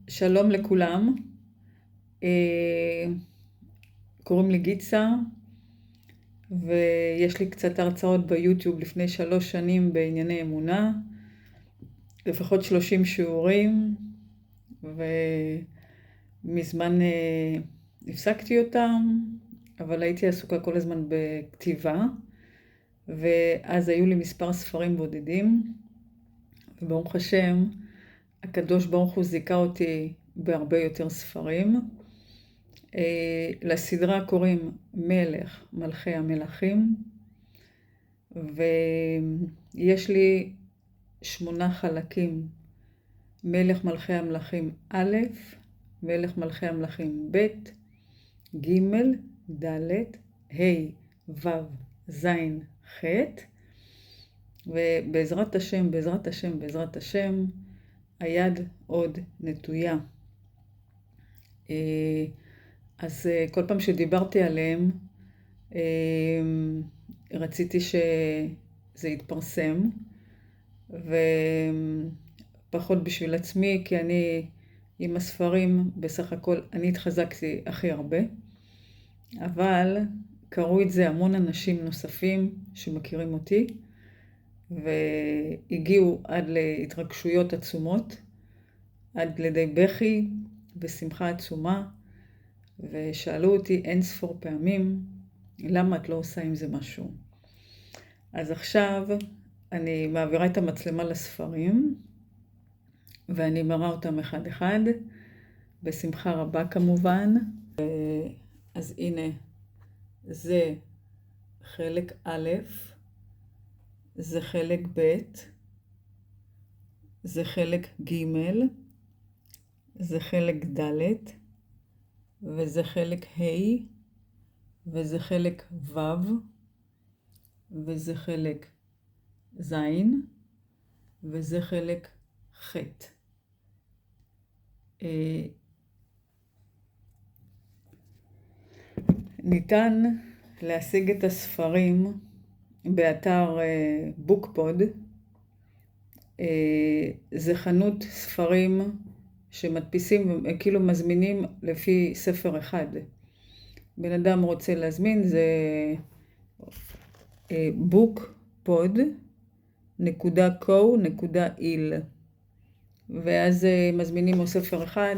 שלום לכולם. אה, קוראים לי גיצה, ויש לי קצת הרצאות ביוטיוב לפני 3 שנים בענייני אמונה, לפחות 30 שיעורים, ומזמן הפסקתי אותם, אבל הייתי עסוקה כל הזמן בכתיבה, ואז היו לי מספר ספרים בודדים, וברוך השם, הקדוש ברוך הוא זיכה אותי בהרבה יותר ספרים. לסדרה קוראים מלך מלכי המלכים, ויש לי 8 חלקים: מלך מלכי המלכים א', מלך מלכי המלכים ב', ג', ד', ה', ו', ז', ח', ובעזרת השם, בעזרת השם, היד עוד נטויה. אז כל פעם שדיברתי עליהם, רציתי שזה יתפרסם, ופחות בשביל עצמי, כי אני עם הספרים, בסך הכל אני התחזקתי הכי הרבה, אבל קראו את זה המון אנשים נוספים שמכירים אותי, והגיעו עד להתרגשויות עצומות, עד לידי בכי ושמחה עצומה, ושאלו אותי אין ספור פעמים, למה את לא עושה עם זה משהו? אז עכשיו אני מעבירה את המצלמה לספרים, ואני מראה אותם אחד אחד, בשמחה רבה כמובן. אז הנה, זה חלק א', זה חלק ב', זה חלק ג', זה חלק ד', וזה חלק ה', וזה חלק ו', וזה חלק ז', וזה חלק ח'. ניתן להשיג את הספרים באתר בוקפוד. זה חנות ספרים שמדפיסים, כאילו מזמינים לפי ספר אחד. בן אדם רוצה להזמין, זה bookpod.co.il, ואז מזמינים לו ספר אחד.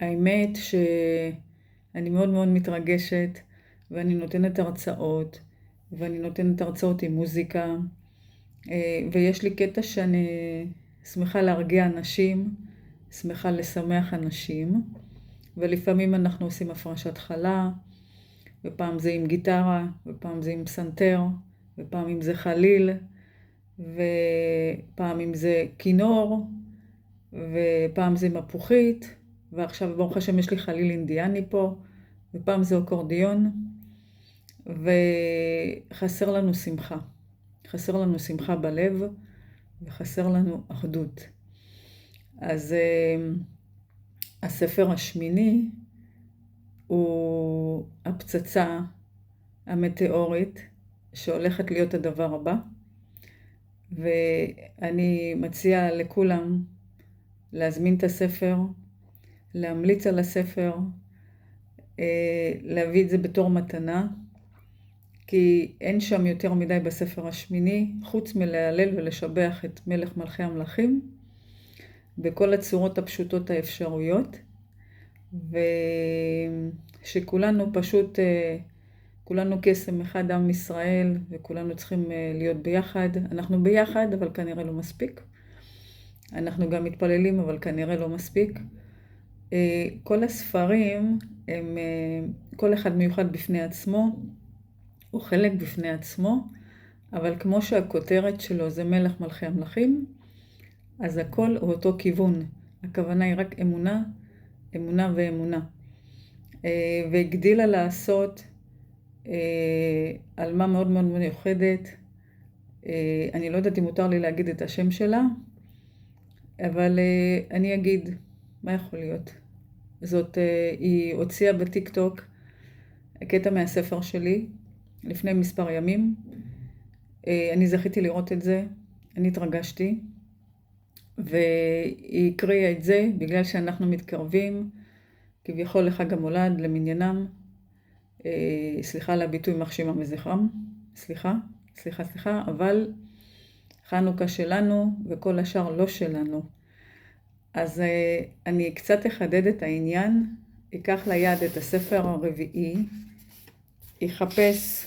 האמת שאני מאוד מאוד מתרגשת, ואני נותנת הרצאות, ואני נותנת הרצאות עם מוזיקה, ויש לי קטע שאני שמחה להרגיע אנשים, שמחה לשמח אנשים, ולפעמים אנחנו עושים הפרשת חלה, ופעם זה עם גיטרה, ופעם זה עם פסנתר, ופעם עם זה חליל, ופעם עם זה כינור, ופעם זה מפוחית, ועכשיו ברוך השם יש לי חליל אינדיאני פה, ופעם זה אקורדיון, וחסר לנו שמחה. חסר לנו שמחה בלב, וחסר לנו אחדות. אז הספר השמיני הוא הפצצה המטאורית שהולכת להיות הדבר הבא, ואני מציעה לכולם להזמין את הספר, להמליץ על הספר, להביא את זה בתור מתנה, כי אין שם יותר מדי בספר השמיני, חוץ מלהלל ולשבח את מלך מלכי המלכים, בכל הצורות הפשוטות האפשרויות, ושכולנו פשוט, כולנו קסם אחד עם ישראל, וכולנו צריכים להיות ביחד. אנחנו ביחד, אבל כנראה לא מספיק. אנחנו גם מתפללים, אבל כנראה לא מספיק. כל הספרים הם, כל אחד מיוחד בפני עצמו, הוא חלק בפני עצמו, אבל כמו שהכותרת שלו זה מלך מלכי המלכים, אז הכל הוא אותו כיוון. הכוונה היא רק אמונה, אמונה ואמונה. והגדילה לעשות עלמה מאוד מאוד מיוחדת. אני לא יודעת אם מותר לי להגיד את השם שלה, אבל אני אגיד, מה יכול להיות? זאת, היא הוציאה בטיק טוק קטע מהספר שלי לפני מספר ימים. אני זכיתי לראות את זה, אני התרגשתי, והיא הקריאה את זה בגלל שאנחנו מתקרבים כביכול לחג המולד למניינם, סליחה על הביטוי מחשימה מזכרם, סליחה, אבל חנוכה שלנו וכל השאר לא שלנו. אז אני קצת אחדד את העניין, אקח ליד את הספר הרביעי, יחפש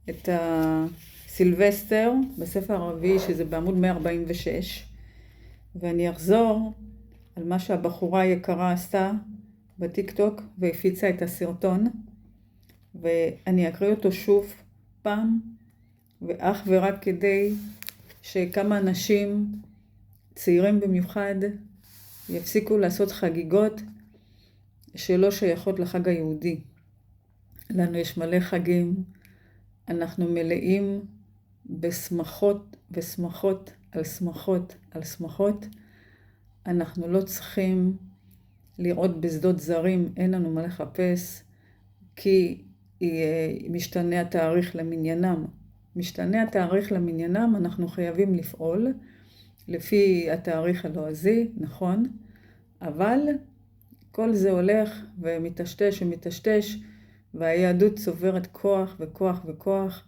את הסילבסטר בספר הרביעי שזה בעמוד 146, ואני אחזור על מה שהבחורה היקרה עשתה בטיקטוק והפיצה את הסרטון, ואני אקריא אותו שוב פעם, ואך ורק כדי שכמה אנשים צעירים במיוחד יפסיקו לעשות חגיגות שלא שייכות לחג היהודי. לנו יש מלא חגים, אנחנו מלאים בשמחות ושמחות על שמחות על שמחות. אנחנו לא צריכים לראות בשדות זרים, אין לנו מה לחפש, כי משתנה התאריך למניינם. משתנה התאריך למניינם, אנחנו חייבים לפעול לפי התאריך הלועזי, נכון, אבל כל זה הולך ומטשטש ומטשטש, והיהדות צוברת כוח וכוח וכוח,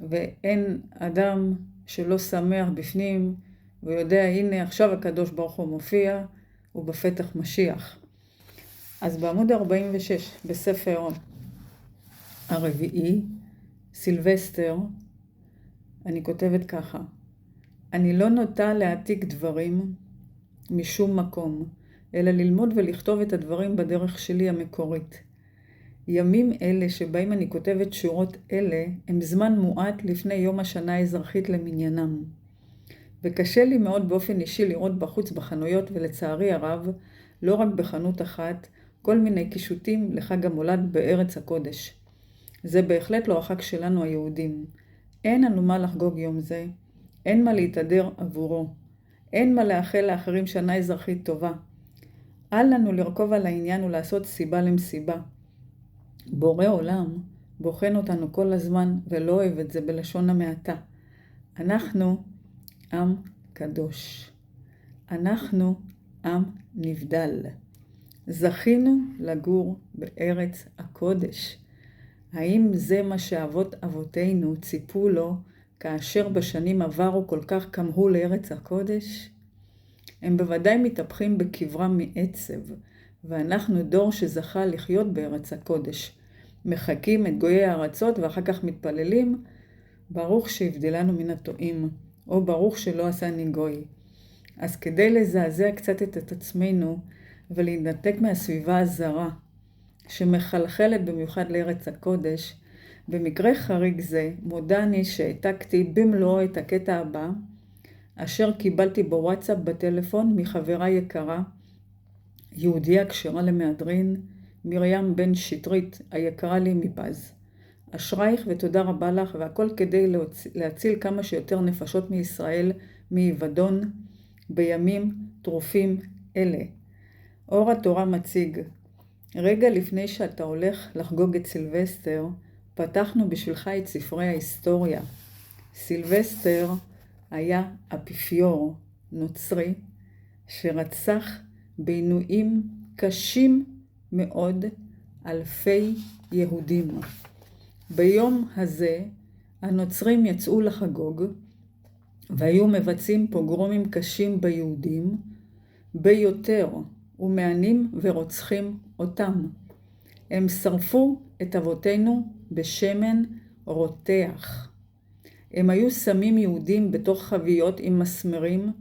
ואין אדם שלא שמח בפנים ויודע, הנה עכשיו הקדוש ברוך הוא מופיע, הוא בפתח משיח. אז בעמוד 46 בספר הרביעי, סילבסטר, אני כותבת ככה: אני לא נוטה להעתיק דברים משום מקום, אלא ללמוד ולכתוב את הדברים בדרך שלי המקורית. ימים אלה שבהם אני כותבת שורות אלה, הם זמן מועט לפני יום השנה האזרחית למניינם. וקשה לי מאוד באופן אישי לראות בחוץ בחנויות, ולצערי הרב, לא רק בחנות אחת, כל מיני קישוטים לחג המולד בארץ הקודש. זה בהחלט לא החג שלנו היהודים. אין לנו מה לחגוג יום זה, אין מה להתהדר עבורו, אין מה לאחל לאחרים שנה אזרחית טובה. אל לנו לרכוב על העניין ולעשות סיבה למסיבה. בורא עולם בוחן אותנו כל הזמן ולא אוהב את זה בלשון המעטה. אנחנו עם קדוש. אנחנו עם נבדל. זכינו לגור בארץ הקודש. האם זה מה שאבות אבותינו ציפו לו כאשר בשנים עברו כל כך כמהו לארץ הקודש? הם בוודאי מתהפכים בקברם מעצב, ואנחנו דור שזכה לחיות בארץ הקודש. מחכים את גויי הארצות ואחר כך מתפללים, ברוך שהבדלנו מן הטועים, או ברוך שלא עשני גוי. אז כדי לזעזע קצת את עצמנו ולהתנתק מהסביבה הזרה, שמחלחלת במיוחד לארץ הקודש, במקרה חריג זה מודה אני שהעתקתי במלואו את הקטע הבא, אשר קיבלתי בוואטסאפ בטלפון מחברה יקרה, יהודיה כשרה למהדרין, מרים בן שטרית, היקרה לי מפז. אשרייך ותודה רבה לך, והכל כדי להציל כמה שיותר נפשות מישראל מאבדון בימים טרופים אלה. אור התורה מציג: רגע לפני שאתה הולך לחגוג את סילבסטר, פתחנו בשבילך את ספרי ההיסטוריה. סילבסטר היה אפיפיור נוצרי שרצח בעינויים קשים מאוד אלפי יהודים. ביום הזה הנוצרים יצאו לחגוג והיו מבצעים פוגרומים קשים ביהודים ביותר, ומענים ורוצחים אותם. הם שרפו את אבותינו בשמן רותח. הם היו שמים יהודים בתוך חביות עם מסמרים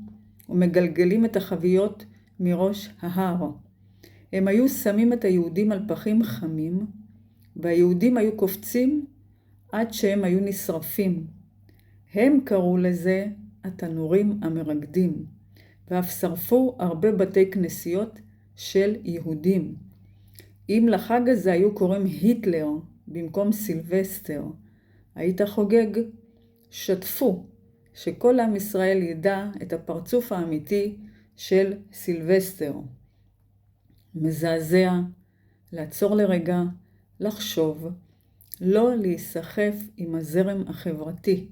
ומגלגלים את החביות מראש ההר. הם היו שמים את היהודים על פחים חמים, והיהודים היו קופצים עד שהם היו נשרפים. הם קראו לזה התנורים המרקדים, ואף שרפו הרבה בתי כנסיות של יהודים. אם לחג הזה היו קוראים היטלר במקום סילבסטר, היית חוגג? שתפו, שכל עם ישראל ידע את הפרצוף האמיתי של סילבסטר. מזעזע, לעצור לרגע, לחשוב, לא להיסחף עם הזרם החברתי.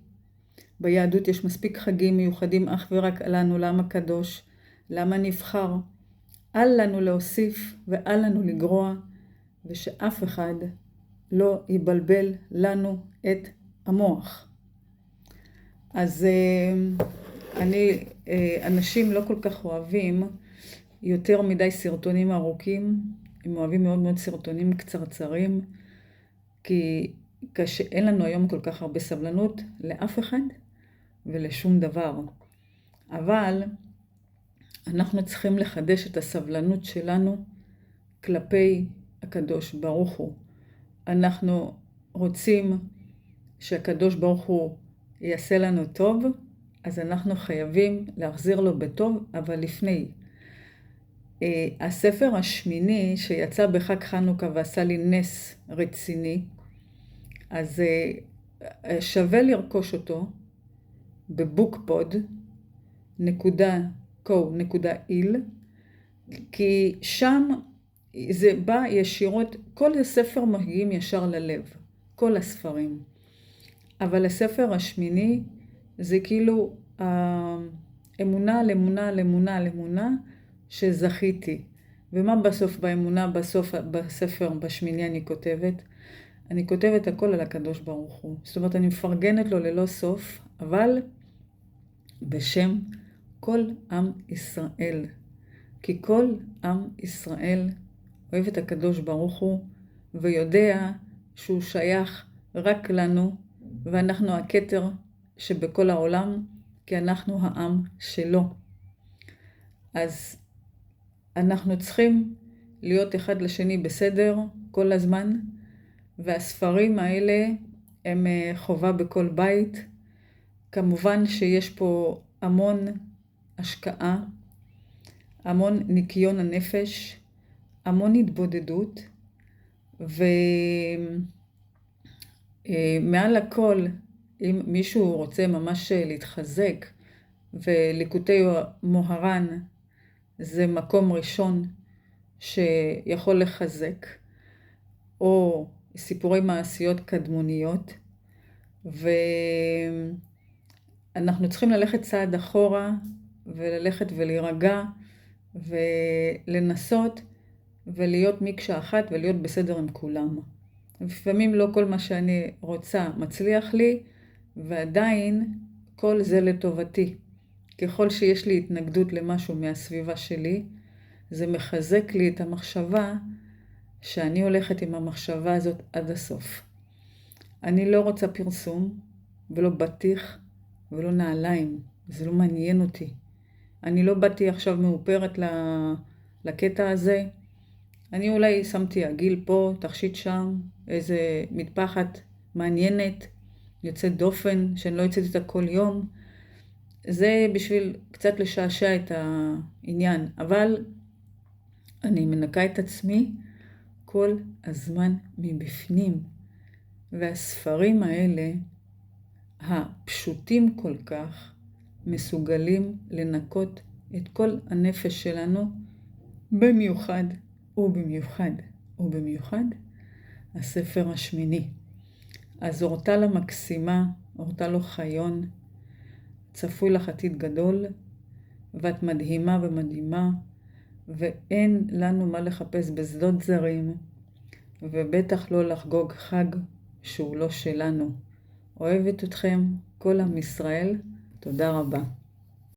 ביהדות יש מספיק חגים מיוחדים אך ורק לנו, לעם הקדוש, לעם הנבחר. אל לנו להוסיף ואל לנו לגרוע, ושאף אחד לא יבלבל לנו את המוח. אז אנשים לא כל כך אוהבים יותר מדי סרטונים ארוכים, הם אוהבים מאוד מאוד סרטונים קצרצרים, כי אין לנו היום כל כך הרבה סבלנות לאף אחד ולשום דבר. אבל אנחנו צריכים לחדש את הסבלנות שלנו כלפי הקדוש ברוך הוא. אנחנו רוצים שהקדוש ברוך הוא יעשה לנו טוב, אז אנחנו חייבים להחזיר לו בטוב, אבל לפני. הספר השמיני שיצא בחג חנוכה ועשה לי נס רציני, אז שווה לרכוש אותו בבוקפוד.co.il, כי שם זה בא ישירות, כל הספר מגיעים ישר ללב, כל הספרים. אבל הספר השמיני זה כאילו אמונה על אמונה על אמונה על אמונה שזכיתי. ומה בסוף באמונה, בסוף בספר בשמיני אני כותבת הכל על הקדוש ברוך הוא. זאת אומרת, אני מפרגנת לו ללא סוף, אבל בשם כל עם ישראל. כי כל עם ישראל אוהב את הקדוש ברוך הוא, ויודע שהוא שייך רק לנו, ואנחנו הכתר שבכל העולם, כי אנחנו העם שלו. אז אנחנו צריכים להיות אחד לשני בסדר כל הזמן, והספרים האלה הם חובה בכל בית. כמובן שיש פה המון השקעה, המון ניקיון הנפש, המון התבודדות, ומעל הכל, אם מישהו רוצה ממש להתחזק, וליקוטי מוהר"ן זה מקום ראשון שיכול לחזק, או סיפורי מעשיות קדמוניות, ואנחנו צריכים ללכת צעד אחורה, וללכת ולהירגע, ולנסות ולהיות מקשה אחת ולהיות בסדר עם כולם. לפעמים לא כל מה שאני רוצה מצליח לי, ועדיין כל זה לטובתי. ככל שיש לי התנגדות למשהו מהסביבה שלי, זה מחזק לי את המחשבה שאני הולכת עם המחשבה הזאת עד הסוף. אני לא רוצה פרסום, ולא בטיח, ולא נעליים. זה לא מעניין אותי. אני לא באתי עכשיו מאופרת לקטע הזה. אני אולי שמתי עגיל פה, תכשיט שם, איזה מטפחת מעניינת, יוצאת דופן, שאני לא יוצאת איתה כל יום. זה בשביל קצת לשעשע את העניין, אבל אני מנקה את עצמי כל הזמן מבפנים. והספרים האלה, הפשוטים כל כך, מסוגלים לנקות את כל הנפש שלנו, במיוחד ובמיוחד ובמיוחד הספר השמיני. אז אורטל המקסימה, אורטל אוחיון, צפוי לך עתיד גדול, ואת מדהימה ומדהימה, ואין לנו מה לחפש בשדות זרים, ובטח לא לחגוג חג שהוא לא שלנו. אוהבת אתכם, כל עם ישראל, תודה רבה.